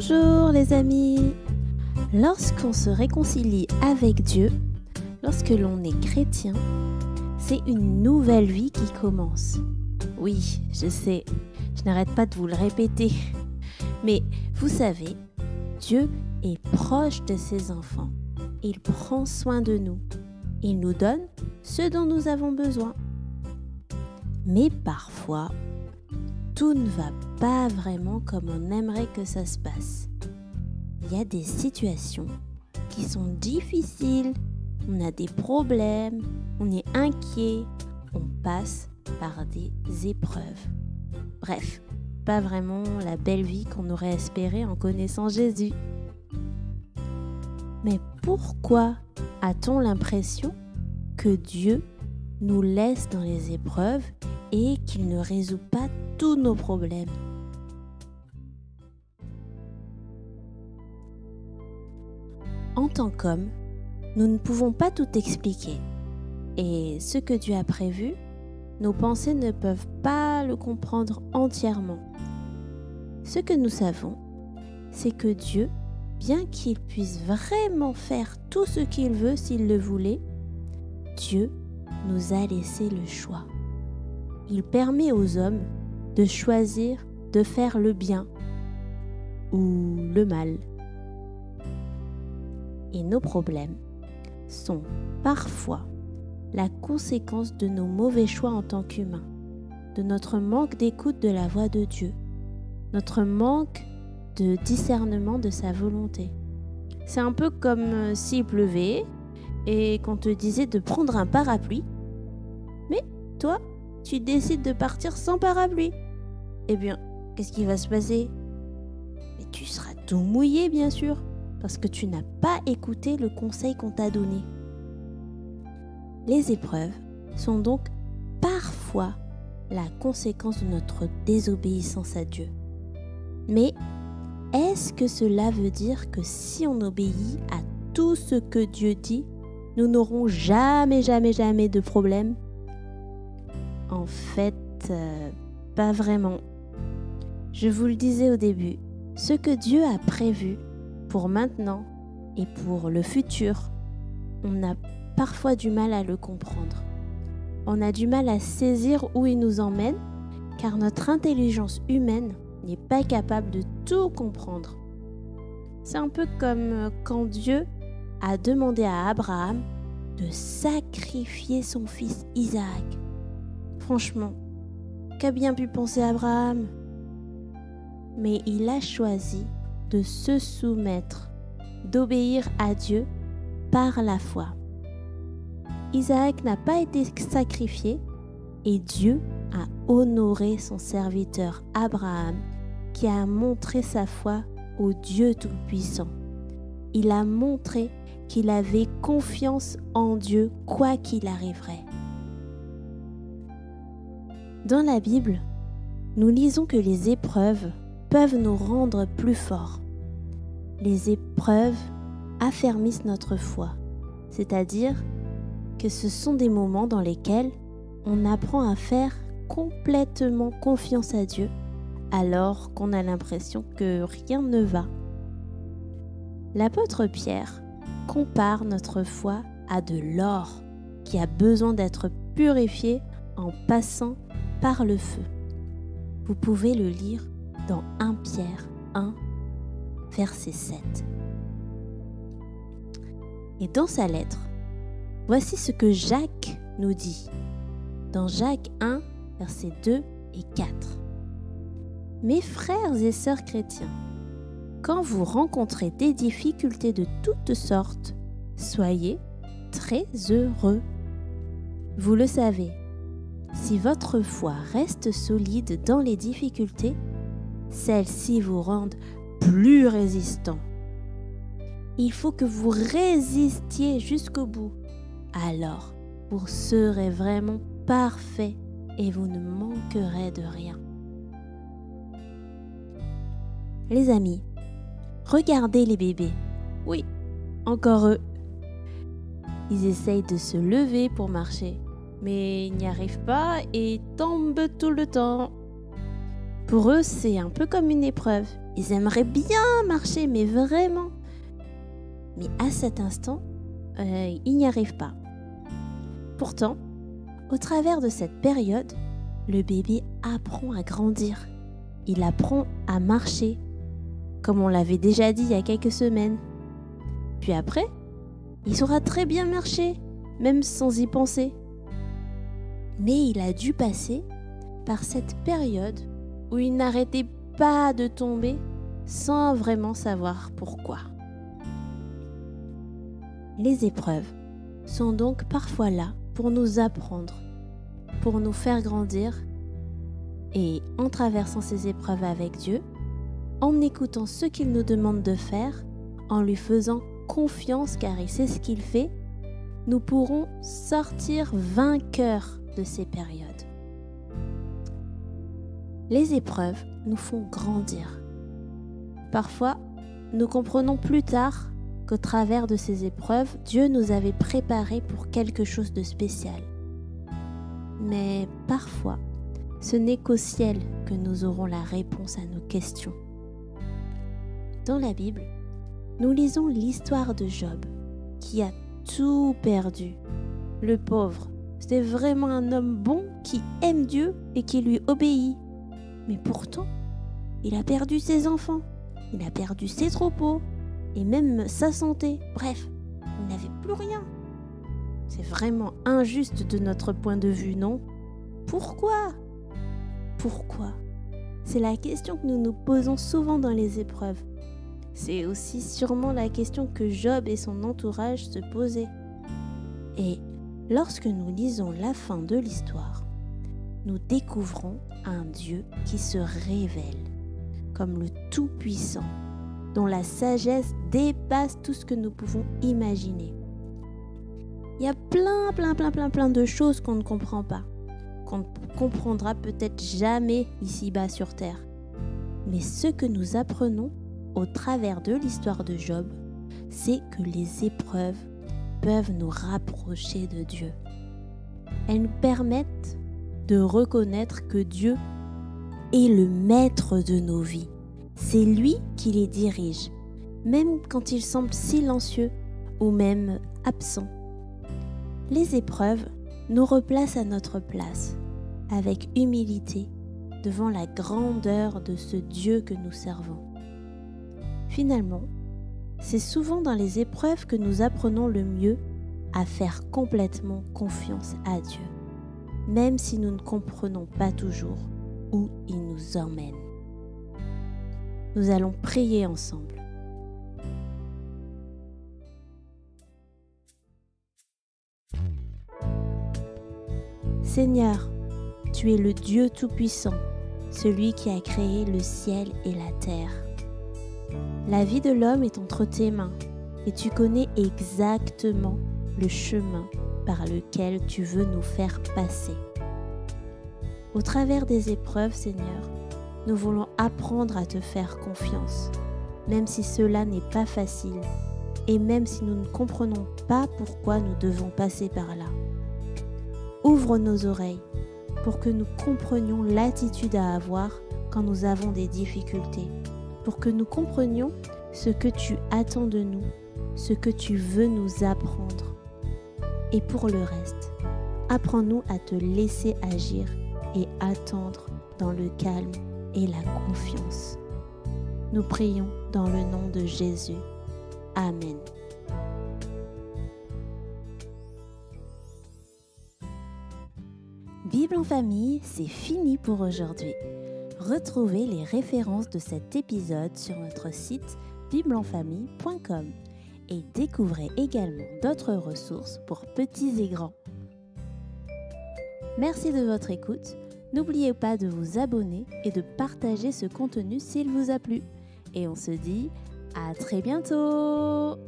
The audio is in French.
Bonjour les amis! Lorsqu'on se réconcilie avec Dieu, lorsque l'on est chrétien, c'est une nouvelle vie qui commence. Oui, je sais, je n'arrête pas de vous le répéter. Mais vous savez, Dieu est proche de ses enfants. Il prend soin de nous. Il nous donne ce dont nous avons besoin. Mais parfois, tout ne va pas vraiment comme on aimerait que ça se passe. Il y a des situations qui sont difficiles, on a des problèmes, on est inquiet, on passe par des épreuves. Bref, pas vraiment la belle vie qu'on aurait espérée en connaissant Jésus. Mais pourquoi a-t-on l'impression que Dieu nous laisse dans les épreuves et qu'il ne résout pas tous nos problèmes? En tant qu'homme, nous ne pouvons pas tout expliquer. Et ce que Dieu a prévu, nos pensées ne peuvent pas le comprendre entièrement. Ce que nous savons, c'est que Dieu, bien qu'il puisse vraiment faire tout ce qu'il veut s'il le voulait, Dieu nous a laissé le choix. Il permet aux hommes de choisir de faire le bien ou le mal. Et nos problèmes sont parfois la conséquence de nos mauvais choix en tant qu'humains, de notre manque d'écoute de la voix de Dieu, notre manque de discernement de sa volonté. C'est un peu comme s'il pleuvait et qu'on te disait de prendre un parapluie, mais toi, tu décides de partir sans parapluie. Eh bien, qu'est-ce qui va se passer? Mais tu seras tout mouillé, bien sûr, parce que tu n'as pas écouté le conseil qu'on t'a donné. Les épreuves sont donc parfois la conséquence de notre désobéissance à Dieu. Mais est-ce que cela veut dire que si on obéit à tout ce que Dieu dit, nous n'aurons jamais de problème? En fait, pas vraiment. Je vous le disais au début, ce que Dieu a prévu pour maintenant et pour le futur, on a parfois du mal à le comprendre. On a du mal à saisir où il nous emmène, car notre intelligence humaine n'est pas capable de tout comprendre. C'est un peu comme quand Dieu a demandé à Abraham de sacrifier son fils Isaac. Franchement, qu'a bien pu penser Abraham? Mais il a choisi de se soumettre, d'obéir à Dieu par la foi. Isaac n'a pas été sacrifié et Dieu a honoré son serviteur Abraham qui a montré sa foi au Dieu Tout-Puissant. Il a montré qu'il avait confiance en Dieu quoi qu'il arriverait. Dans la Bible, nous lisons que les épreuves peuvent nous rendre plus forts. Les épreuves affermissent notre foi, c'est-à-dire que ce sont des moments dans lesquels on apprend à faire complètement confiance à Dieu alors qu'on a l'impression que rien ne va. L'apôtre Pierre compare notre foi à de l'or qui a besoin d'être purifié en passant par le feu. Vous pouvez le lire dans 1 Pierre 1, verset 7. Et dans sa lettre, voici ce que Jacques nous dit dans Jacques 1, versets 2 et 4. Mes frères et sœurs chrétiens, quand vous rencontrez des difficultés de toutes sortes, soyez très heureux. Vous le savez, si votre foi reste solide dans les difficultés, celles-ci vous rendent plus résistants. Il faut que vous résistiez jusqu'au bout. Alors, vous serez vraiment parfait et vous ne manquerez de rien. Les amis, regardez les bébés. Oui, encore eux. Ils essayent de se lever pour marcher, mais ils n'y arrivent pas et tombent tout le temps. Pour eux, c'est un peu comme une épreuve. Ils aimeraient bien marcher, mais vraiment. Mais à cet instant, ils n'y arrivent pas. Pourtant, au travers de cette période, le bébé apprend à grandir. Il apprend à marcher, comme on l'avait déjà dit il y a quelques semaines. Puis après, il saura très bien marcher, même sans y penser. Mais il a dû passer par cette période où il n'arrêtait pas de tomber sans vraiment savoir pourquoi. Les épreuves sont donc parfois là pour nous apprendre, pour nous faire grandir, et en traversant ces épreuves avec Dieu, en écoutant ce qu'il nous demande de faire, en lui faisant confiance car il sait ce qu'il fait, nous pourrons sortir vainqueurs de ces périodes. Les épreuves nous font grandir. Parfois, nous comprenons plus tard qu'au travers de ces épreuves, Dieu nous avait préparés pour quelque chose de spécial. Mais parfois, ce n'est qu'au ciel que nous aurons la réponse à nos questions. Dans la Bible, nous lisons l'histoire de Job, qui a tout perdu. Le pauvre, c'était vraiment un homme bon qui aime Dieu et qui lui obéit. Mais pourtant, il a perdu ses enfants, il a perdu ses troupeaux et même sa santé. Bref, il n'avait plus rien. C'est vraiment injuste de notre point de vue, non ? Pourquoi ? Pourquoi ? C'est la question que nous nous posons souvent dans les épreuves. C'est aussi sûrement la question que Job et son entourage se posaient. Et lorsque nous lisons la fin de l'histoire, nous découvrons un Dieu qui se révèle comme le Tout-Puissant, dont la sagesse dépasse tout ce que nous pouvons imaginer. Il y a plein de choses qu'on ne comprend pas, qu'on ne comprendra peut-être jamais ici-bas sur Terre. Mais ce que nous apprenons au travers de l'histoire de Job, c'est que les épreuves peuvent nous rapprocher de Dieu. Elles nous permettent de reconnaître que Dieu est le maître de nos vies. C'est lui qui les dirige, même quand il semble silencieux ou même absent. Les épreuves nous replacent à notre place, avec humilité, devant la grandeur de ce Dieu que nous servons. Finalement, c'est souvent dans les épreuves que nous apprenons le mieux à faire complètement confiance à Dieu, même si nous ne comprenons pas toujours où il nous emmène. Nous allons prier ensemble. Seigneur, tu es le Dieu Tout-Puissant, celui qui a créé le ciel et la terre. La vie de l'homme est entre tes mains et tu connais exactement le chemin par lequel tu veux nous faire passer. Au travers des épreuves, Seigneur, nous voulons apprendre à te faire confiance, même si cela n'est pas facile et même si nous ne comprenons pas pourquoi nous devons passer par là. Ouvre nos oreilles pour que nous comprenions l'attitude à avoir quand nous avons des difficultés, pour que nous comprenions ce que tu attends de nous, ce que tu veux nous apprendre. Et pour le reste, apprends-nous à te laisser agir et attendre dans le calme et la confiance. Nous prions dans le nom de Jésus. Amen. Bible en famille, c'est fini pour aujourd'hui. Retrouvez les références de cet épisode sur notre site biblenfamille.com et découvrez également d'autres ressources pour petits et grands. Merci de votre écoute. N'oubliez pas de vous abonner et de partager ce contenu s'il vous a plu. Et on se dit à très bientôt!